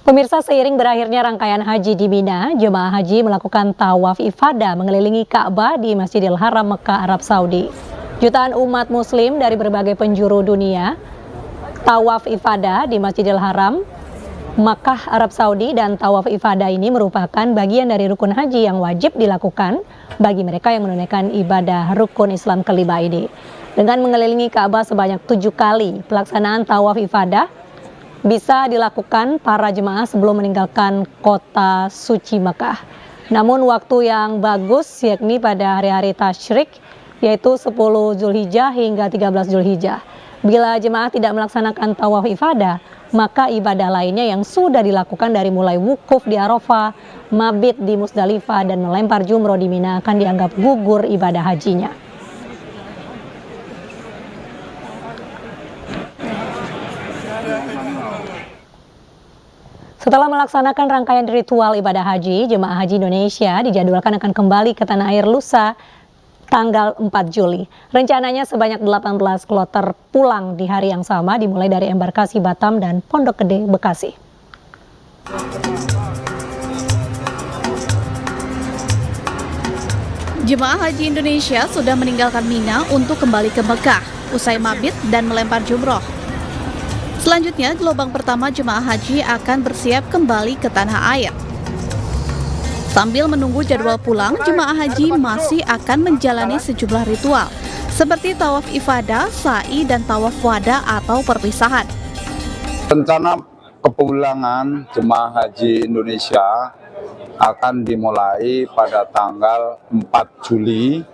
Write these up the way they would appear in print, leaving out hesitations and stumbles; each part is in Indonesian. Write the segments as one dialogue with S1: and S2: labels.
S1: Pemirsa, seiring berakhirnya rangkaian haji di Mina, jemaah haji melakukan tawaf ifadah mengelilingi Ka'bah di Masjidil Haram Mekah, Arab Saudi. Jutaan umat muslim dari berbagai penjuru dunia tawaf ifadah di Masjidil Haram Makkah, Arab Saudi, dan tawaf ifadah ini merupakan bagian dari rukun haji yang wajib dilakukan bagi mereka yang menunaikan ibadah rukun Islam kelima ini. Dengan mengelilingi Ka'bah sebanyak 7 kali, pelaksanaan tawaf ifadah bisa dilakukan para jemaah sebelum meninggalkan kota suci Makkah. Namun waktu yang bagus yakni pada hari-hari tasyrik, yaitu 10 Zulhijjah hingga 13 Zulhijjah. Bila jemaah tidak melaksanakan tawaf ifadah, maka ibadah lainnya yang sudah dilakukan dari mulai wukuf di Arafah, mabit di Musdalifah, dan melempar jumroh di Mina akan dianggap gugur ibadah hajinya. Setelah melaksanakan rangkaian ritual ibadah haji, jemaah haji Indonesia dijadwalkan akan kembali ke tanah air lusa tanggal 4 Juli. Rencananya sebanyak 18 kloter pulang di hari yang sama dimulai dari embarkasi Batam dan Pondok Gede, Bekasi.
S2: Jemaah haji Indonesia sudah meninggalkan Mina untuk kembali ke Mekah usai mabit dan melempar jumroh. Selanjutnya, gelombang pertama jemaah haji akan bersiap kembali ke tanah air. Sambil menunggu jadwal pulang, jemaah haji masih akan menjalani sejumlah ritual, seperti tawaf ifadah, sa'i, dan tawaf wada atau perpisahan.
S3: Rencana kepulangan jemaah haji Indonesia akan dimulai pada tanggal 4 Juli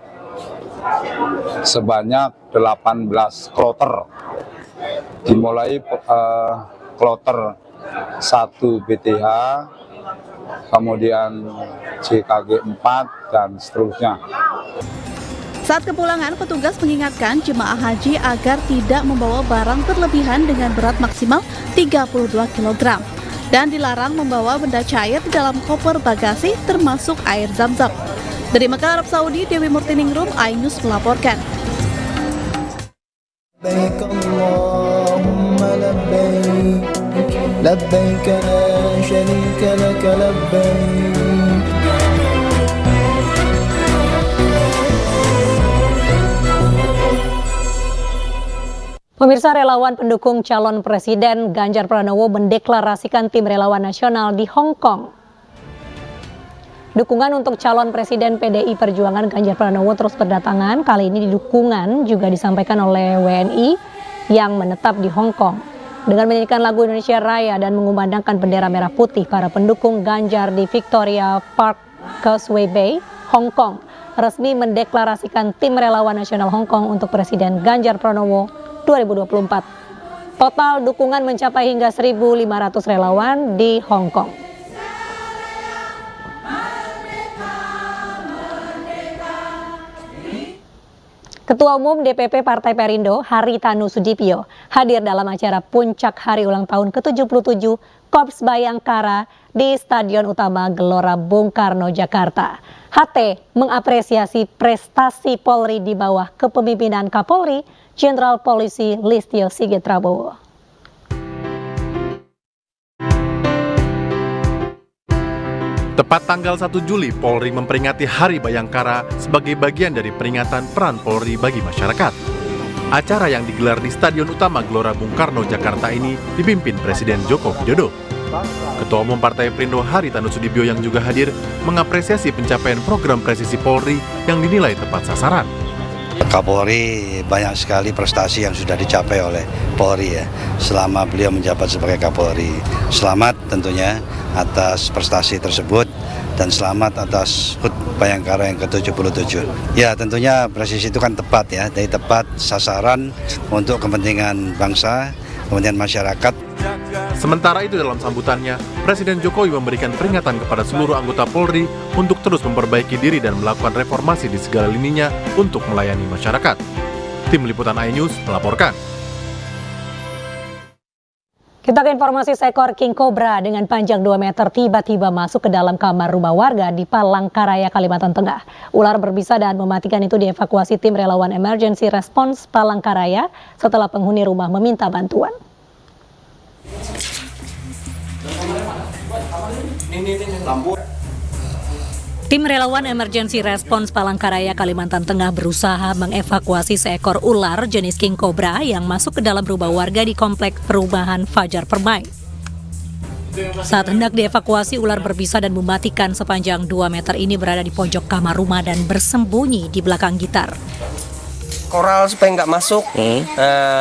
S3: sebanyak 18 kloter. Dimulai kloter 1 BTH, kemudian JKG 4, dan seterusnya.
S2: Saat kepulangan, petugas mengingatkan jemaah haji agar tidak membawa barang berlebihan dengan berat maksimal 32 kg dan dilarang membawa benda cair dalam koper bagasi termasuk air zam-zam. Dari Mekah, Arab Saudi, Dewi Murtiningrum, iNews melaporkan.
S4: لبيك اللهم لبيك لبيك لا شريك لك لبيك.
S1: Pemirsa, relawan pendukung calon presiden Ganjar Pranowo mendeklarasikan tim relawan nasional di Hong Kong. Dukungan untuk calon presiden PDI Perjuangan Ganjar Pranowo terus berdatangan. Kali ini dukungan juga disampaikan oleh WNI yang menetap di Hong Kong. Dengan menyanyikan lagu Indonesia Raya dan mengumandangkan bendera merah putih, para pendukung Ganjar di Victoria Park, Causeway Bay, Hong Kong resmi mendeklarasikan tim relawan nasional Hong Kong untuk Presiden Ganjar Pranowo 2024. Total dukungan mencapai hingga 1.500 relawan di Hong Kong. Ketua Umum DPP Partai Perindo, Haritanu Sudipyo, hadir dalam acara puncak hari ulang tahun ke-77 Korps Bayangkara di Stadion Utama Gelora Bung Karno, Jakarta. HT mengapresiasi prestasi Polri di bawah kepemimpinan Kapolri, Jenderal Polisi Listio Sigit Prabowo.
S5: Tepat tanggal 1 Juli, Polri memperingati Hari Bayangkara sebagai bagian dari peringatan peran Polri bagi masyarakat. Acara yang digelar di Stadion Utama Gelora Bung Karno, Jakarta ini dipimpin Presiden Joko Widodo. Ketua Umum Partai Perindo Haritanu Sudipyo yang juga hadir mengapresiasi pencapaian program presisi Polri yang dinilai tepat sasaran.
S6: Kapolri banyak sekali prestasi yang sudah dicapai oleh Polri ya selama beliau menjabat sebagai Kapolri. Selamat tentunya atas prestasi tersebut dan selamat atas HUT Bayangkara yang ke-77. Ya tentunya presisi itu kan tepat ya, dari tepat sasaran untuk kepentingan bangsa, kepentingan masyarakat.
S5: Sementara itu dalam sambutannya, Presiden Jokowi memberikan peringatan kepada seluruh anggota Polri untuk terus memperbaiki diri dan melakukan reformasi di segala lininya untuk melayani masyarakat. Tim Liputan iNews melaporkan.
S1: Kita ke informasi, seekor king cobra dengan panjang 2 meter tiba-tiba masuk ke dalam kamar rumah warga di Palangkaraya, Kalimantan Tengah. Ular berbisa dan mematikan itu dievakuasi tim relawan emergency response Palangkaraya setelah penghuni rumah meminta bantuan. Tim relawan emergency response Palangkaraya, Kalimantan Tengah berusaha mengevakuasi seekor ular jenis king cobra yang masuk ke dalam rumah warga di komplek perumahan Fajar Permai. Saat hendak dievakuasi, ular berbisa dan mematikan sepanjang 2 meter ini berada di pojok kamar rumah dan bersembunyi di belakang gitar.
S7: Koral supaya nggak masuk.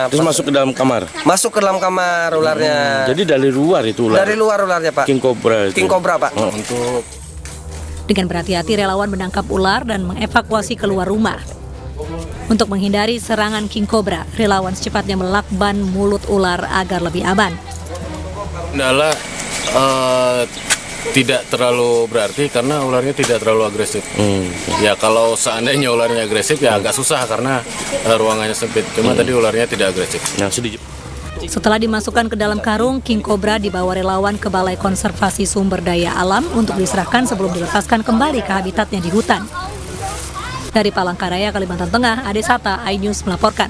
S8: Terus masuk ke dalam kamar?
S7: Masuk ke dalam kamar ularnya.
S8: Jadi dari luar itu ular?
S7: Dari luar ularnya, Pak.
S8: King cobra itu?
S7: King cobra, Pak.
S1: Dengan berhati-hati, relawan menangkap ular dan mengevakuasi keluar rumah. Untuk menghindari serangan king cobra, relawan secepatnya melakban mulut ular agar lebih aman.
S9: Kendala tidak terlalu berarti karena ularnya tidak terlalu agresif. Ya kalau seandainya ularnya agresif ya agak susah karena ruangannya sempit. Cuma tadi ularnya tidak agresif.
S1: Setelah dimasukkan ke dalam karung, king cobra dibawa relawan ke Balai Konservasi Sumber Daya Alam untuk diserahkan sebelum dilepaskan kembali ke habitatnya di hutan. Dari Palangkaraya, Kalimantan Tengah, Ade Sata, iNews melaporkan.